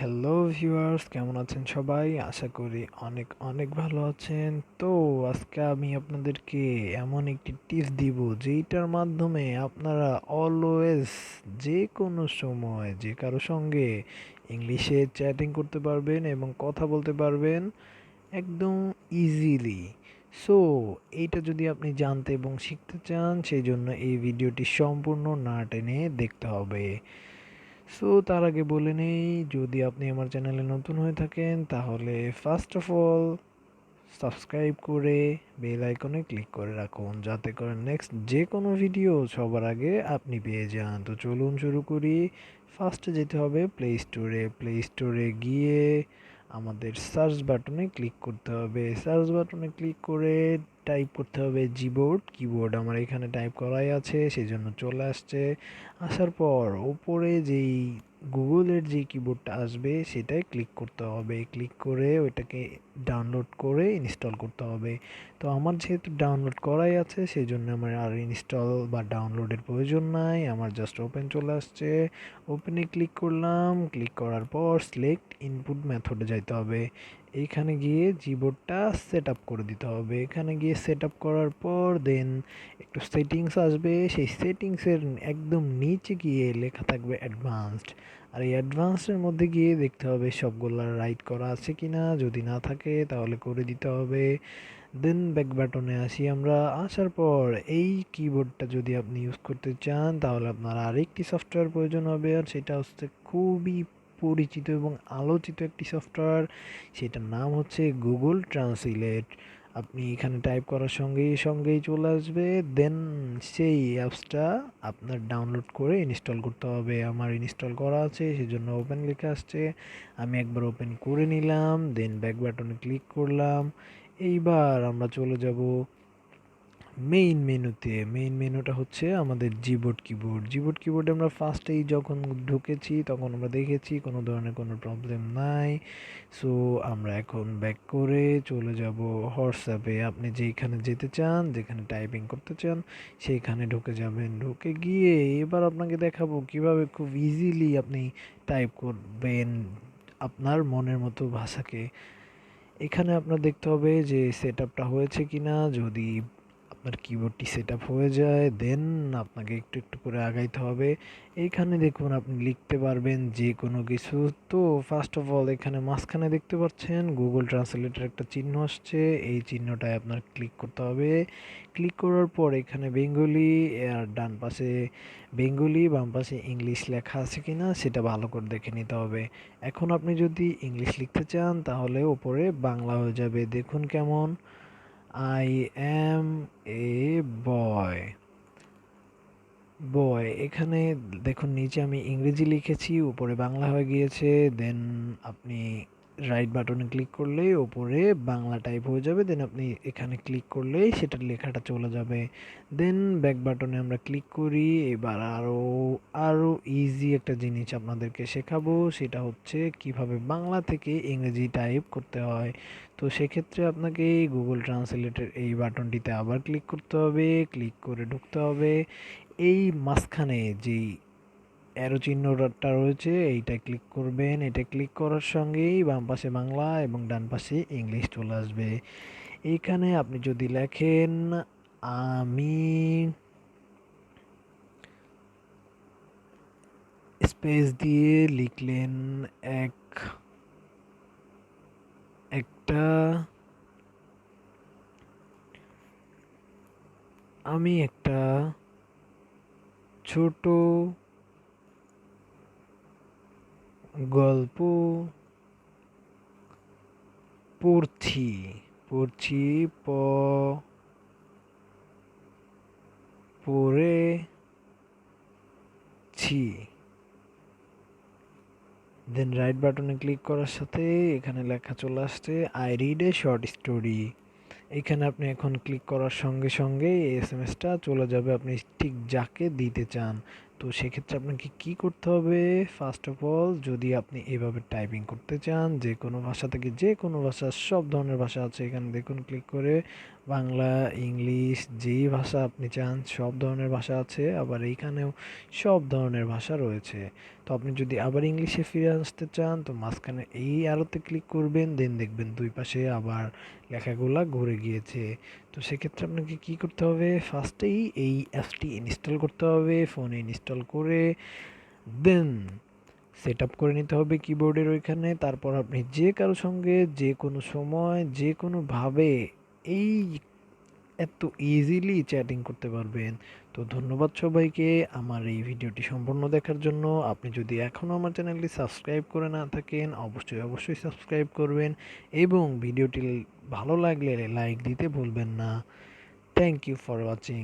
Hello viewers, কেমন আছেন সবাই? আশা করি অনেক অনেক ভালো আছেন। তো আজকে আমি আপনাদেরকে এমন একটি টিপস দিব যেইটার মাধ্যমে আপনারা অলওয়েজ যে কোনো সময় যে কারো সঙ্গে ইংলিশে চ্যাটিং করতে পারবেন এবং কথা বলতে পারবেন একদম ইজিলি। সো এইটা যদি আপনি জানতে এবং শিখতে চান সেই জন্য এই ভিডিওটি সম্পূর্ণ না টেনে দেখতে হবে। সো তার আগে বলে নেই, যদি আপনি আমার চ্যানেলে নতুন হয়ে থাকেন তাহলে ফার্স্ট অফ অল সাবস্ক্রাইব করে বেল আইকনে ক্লিক করে রাখুন যাতে করে নেক্সট যে কোনো ভিডিও সবার আগে আপনি পেয়ে যান। তো চলুন শুরু করি। ফার্স্টে যেতে হবে প্লে স্টোরে গিয়ে আমাদের সার্চ বাটনে ক্লিক করতে হবে। সার্চ বাটনে ক্লিক করে টাইপ করতে হবে কিবোর্ড আমার এখানে টাইপ করাই আছে সেই জন্য চলে আসছে। আসার পর ওপরে যেই গুগলের যে কিবোর্ডটা আসবে সেটাই ক্লিক করতে হবে। ক্লিক করে ওইটাকে ডাউনলোড করে ইনস্টল করতে হবে। তো আমার যেহেতু ডাউনলোড করাই আছে সেই জন্য আমার আর ইনস্টল বা ডাউনলোডের প্রয়োজন নাই, আমার জাস্ট ওপেন চলে আসছে। ওপেনে ক্লিক করলাম, ক্লিক করার পর সিলেক্ট ইনপুট মেথডে যাইতে হবে। এইখানে গিয়ে জিবোর্ডটা সেট আপ করে দিতে হবে। এখানে গিয়ে সেট আপ করার পর দেন একটু সেটিংস আসবে, সেই সেটিংসের একদম নিচে গিয়ে লেখা থাকবে অ্যাডভান্সড। আর এই অ্যাডভান্সডের মধ্যে গিয়ে দেখতে হবে সবগুলা রাইট করা আছে কিনা, যদি না থাকে তাহলে করে দিতে হবে। দেন ব্যাক বাটনে আসি আমরা। আসার পর এই কিবোর্ডটা যদি আপনি ইউজ করতে চান তাহলে আপনার আরেকটি সফটওয়্যার প্রয়োজন হবে, আর সেটা হচ্ছে খুবই পরিচিত এবং আলোচিত একটি সফটওয়্যার। সেটার নাম হচ্ছে গুগল ট্রান্সলেট। আপনি এখানে টাইপ করার সঙ্গেই সঙ্গেই চলে আসবে। দেন সেই অ্যাপসটা আপনার ডাউনলোড করে ইনস্টল করতে হবে। আমার ইনস্টল করা আছে সেজন্য ওপেন লেখা আসছে, আমি একবার ওপেন করে নিলাম। দেন ব্যাক বাটনে ক্লিক করলাম। এইবার আমরা চলে যাব মেইন মেনুটা হচ্ছে আমাদের জিবোর্ড কিবোর্ডে আমরা ফার্স্টেই যখন ঢুকেছি তখন আমরা দেখেছি কোনো ধরনের কোনো প্রবলেম নাই। সো আমরা এখন ব্যাক করে চলে যাব হোয়াটসঅ্যাপে। আপনি যেইখানে যেতে চান, যেখানে টাইপিং করতে চান সেইখানে ঢুকে যাবেন। ঢুকে গিয়ে এবার আপনাকে দেখাবো কিভাবে খুব ইজিলি আপনি টাইপ করবেন আপনার মনের মতো ভাষাকে। এখানে আপনার দেখতে হবে যে সেটআপটা হয়েছে কিনা। যদি আপনার কিবোর্ডটি সেটআপ হয়ে যায় দেন আপনাকে একটু একটু করে আগাইতে হবে। এইখানে দেখুন আপনি লিখতে পারবেন যে কোনো কিছু। তো ফার্স্ট অফ অল এখানে মাঝখানে দেখতে পাচ্ছেন গুগল ট্রান্সলেটের একটা চিহ্ন আসছে, এই চিহ্নটায় আপনার ক্লিক করতে হবে। ক্লিক করার পর এখানে বেঙ্গলি আর ডান পাশে বেঙ্গলি বাম পাশে ইংলিশ লেখা আছে কিনা সেটা ভালো করে দেখে নিতে হবে। এখন আপনি যদি ইংলিশ লিখতে চান তাহলে ওপরে বাংলা হয়ে যাবে, দেখুন কেমন। আই অ্যাম এ বয় বয় এখানে দেখুন নিচে আমি ইংরেজি লিখেছি, উপরে বাংলা হয়ে গিয়েছে। দেন আপনি রাইট বাটনে ক্লিক করলেই ওপরে বাংলা টাইপ হয়ে যাবে। দেন আপনি এখানে ক্লিক করলেই সেটার লেখাটা চলে যাবে। দেন ব্যাক বাটনে আমরা ক্লিক করি। এবার আরও আরও ইজি একটা জিনিস আপনাদেরকে শেখাবো, সেটা হচ্ছে কিভাবে বাংলা থেকে ইংরেজি টাইপ করতে হয়। তো সেক্ষেত্রে আপনাকে গুগল ট্রান্সলেটের এই বাটনটিতে আবার ক্লিক করতে হবে। ক্লিক করে ঢুকতে হবে। এই মাঝখানে যেই অ্যারো চিহ্নটা রয়েছে এইটা ক্লিক করবেন। এটা ক্লিক করার সঙ্গেই বাম পাশে বাংলা এবং ডান পাশে ইংলিশ চলে আসবে। এইখানে আপনি যদি লেখেন আমি স্পেস দিয়ে লিখলেন এক একটা আমি একটা ছোট গল্প পড়ছি পড়ছি প পড়েছি। দেন রাইট বাটনে ক্লিক করার সাথে এখানে লেখা চলে আসছে I read a short story. এখানে আপনি এখন ক্লিক করার সঙ্গে সঙ্গে এসএমএসটা চলে যাবে আপনি ঠিক যাকে দিতে চান। তো সেক্ষেত্রে আপনাকে কি করতে হবে, ফার্স্ট অফ অল যদি আপনি এভাবে টাইপিং করতে চান যে কোনো ভাষা থেকে যে কোনো ভাষা, সব ধরনের ভাষা আছে এখানে দেখুন। ক্লিক করে বাংলা ইংলিশ যেই ভাষা আপনি চান সব ধরনের ভাষা আছে, আবার এইখানেও সব ধরনের ভাষা রয়েছে। তো আপনি যদি আবার ইংলিশে ফিরে আসতে চান তো মাঝখানে এই অ্যারোতে ক্লিক করবেন, দেন দেখবেন দুই পাশে আবার লেখাগুলা ঘুরে গিয়েছে। তো সেক্ষেত্রে আপনাকে কি করতে হবে, ফার্স্টেই এই অ্যাপসটি ইনস্টল করতে হবে, ফোনে ইনস্টল করে দেন সেট আপ করে নিতে হবে কিবোর্ডের ওইখানে। তারপর আপনি যে কারো সঙ্গে যে কোনো সময় যে কোনোভাবে এই এত ইজিলি চ্যাটিং করতে পারবেন। তো ধন্যবাদ সবাইকে আমার এই ভিডিওটি সম্পূর্ণ দেখার জন্য। আপনি যদি এখনও আমার চ্যানেলটি সাবস্ক্রাইব করে না থাকেন অবশ্যই সাবস্ক্রাইব করবেন এবং ভিডিওটি ভালো লাগলে লাইক দিতে ভুলবেন না। Thank you for watching.